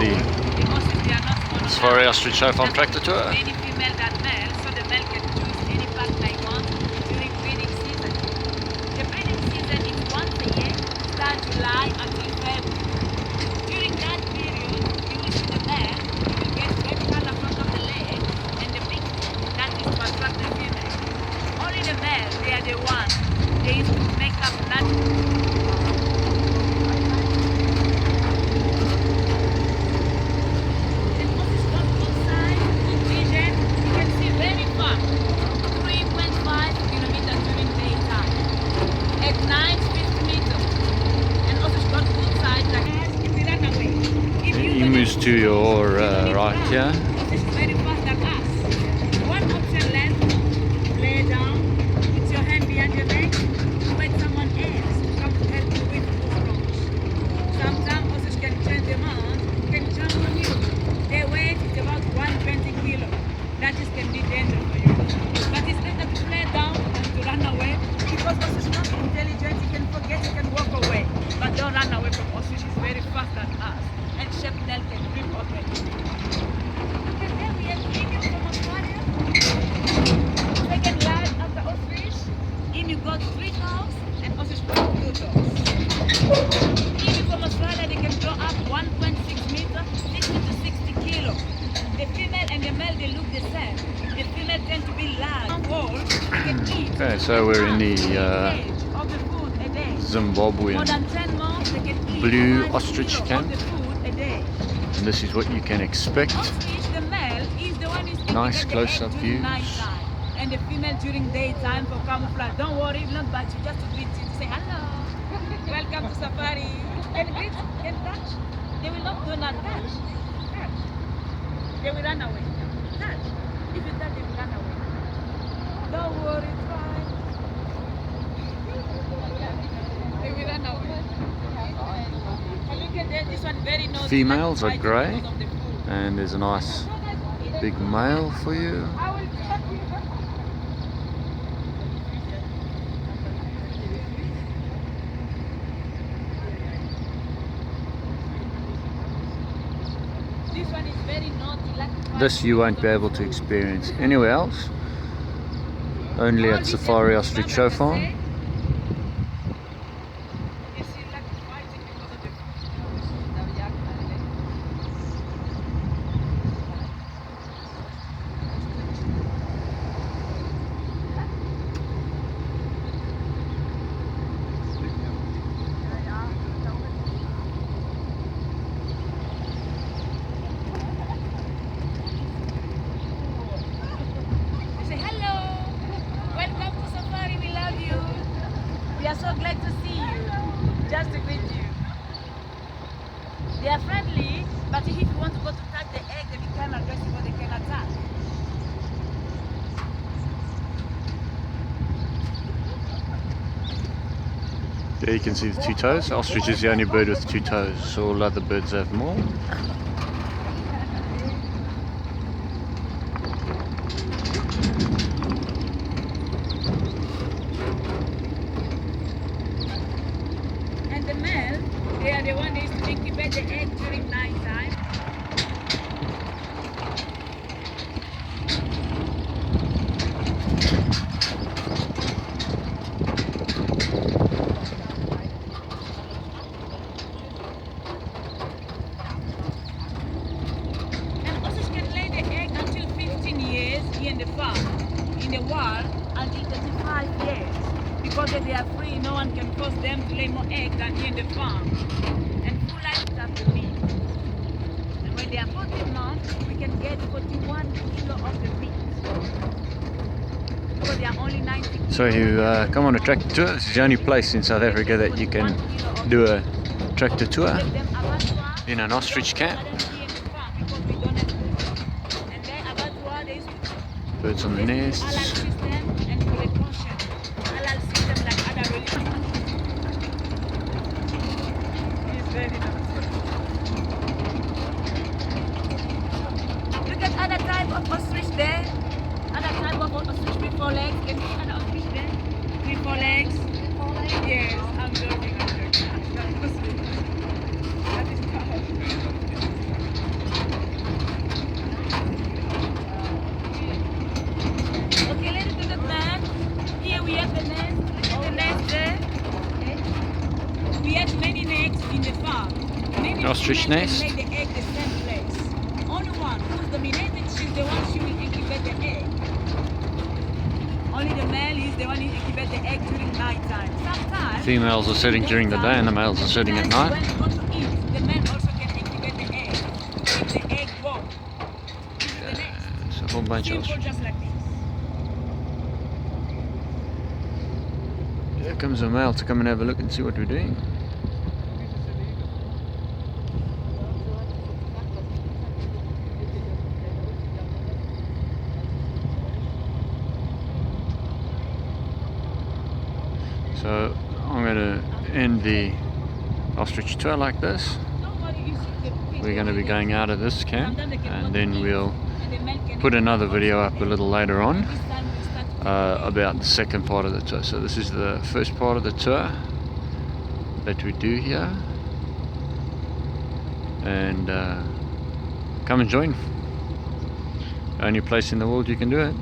the Safari Ostrich Show Farm Tractor Tour. Any female that male, so the male can choose any pack they want during breeding season. The breeding season is once a year, start July until February. During that period, you will see the male, you will get red color front of the leg and the beak. That is to attract the female. Only the male, they are the ones. They used to make up natural. Emus to your right here. This is very fast than us. One option left, lay down, put your hand behind your neck, wait someone else to come to help you with those rocks. Sometimes horses can change the mount, can jump on you. Their weight is about 120 kilo. That is can be dangerous for you. But it's better to lay down than to run away because horses are not intelligent, you can forget, you can walk away. But don't run away from horses, it's very fast than us. And Shepnel can grip already. Okay, then we have emu from Australia. Second line of the ostrich. Emu got 3 toes and ostrich got 2 toes. Emu from Australia, they can grow up 1.6 meters, 50 to 60 kilos. The female and the male, they look the same. The female tend to be large. Can eat. Okay, so we're in the of the food a day. Zimbabwean More than 10 months, they can eat blue 5 ostrich kilos camp. of the food a day. And this is what you can expect. Ostrich, the male, is the one who's Nice close-up during views. nighttime, and the female during daytime for camouflage. Don't worry, it will not bite you, just to greet you, to say hello. Welcome to safari. And greet and touch. They will not do not touch. Touch. They will run away. Touch. If you touch, they will run away. Don't worry, it's fine. They will run away. And look at that, this one very nosy. Females are grey, because of the food. and there's a nice big male for you. I will check you. This one is very naughty. Like This you won't be able to experience anywhere else, only at Safari Ostrich Show Farm. You see, like fighting because of the Say hello, welcome to Safari, we love you. We are so glad to see you, just to greet you. They are friendly, but if you want to go to touch the egg, they become aggressive or they can attack. There you can see the 2 toes. Ostrich is the only bird with 2 toes. All other birds have more. And the male, they are the one that used to incubate the egg during night time. And ostrich can lay the egg until 15 years here in the farm, in the wild until 35 years. Because if they are free, no one can force them to lay more eggs than here in the farm. And full life is after meat. And when they are 14 months, we can get 41 kilo of the meat. Because they are only 90 kilos. So you come on a tractor tour. This is the only place in South Africa that you can do a tractor tour in an ostrich camp. Birds on the nests. Look at other type of ostrich there. Other type of ostrich with 4 legs. Can you see other ostrich there? 3, 4 legs. Yes, I'm joking. That is Ostrich female nest? can lay the egg the same place. Only one who's dominated, she's the one she will incubate the egg. Only the male is the one who incubate the egg during night time. Sometimes Females are setting during the day and the males are setting at night. when you go to eat, the man also can incubate the egg to keep the egg warm. This is the nest. It's a whole bunch of Simple, ostrich. just like this. Here comes a male to come and have a look and see what we're doing. So I'm going to end the ostrich tour like this. We're going to be going out of this camp and then we'll put another video up a little later on about the second part of the tour. So this is the first part of the tour that we do here, and come and join. Only place in the world you can do it.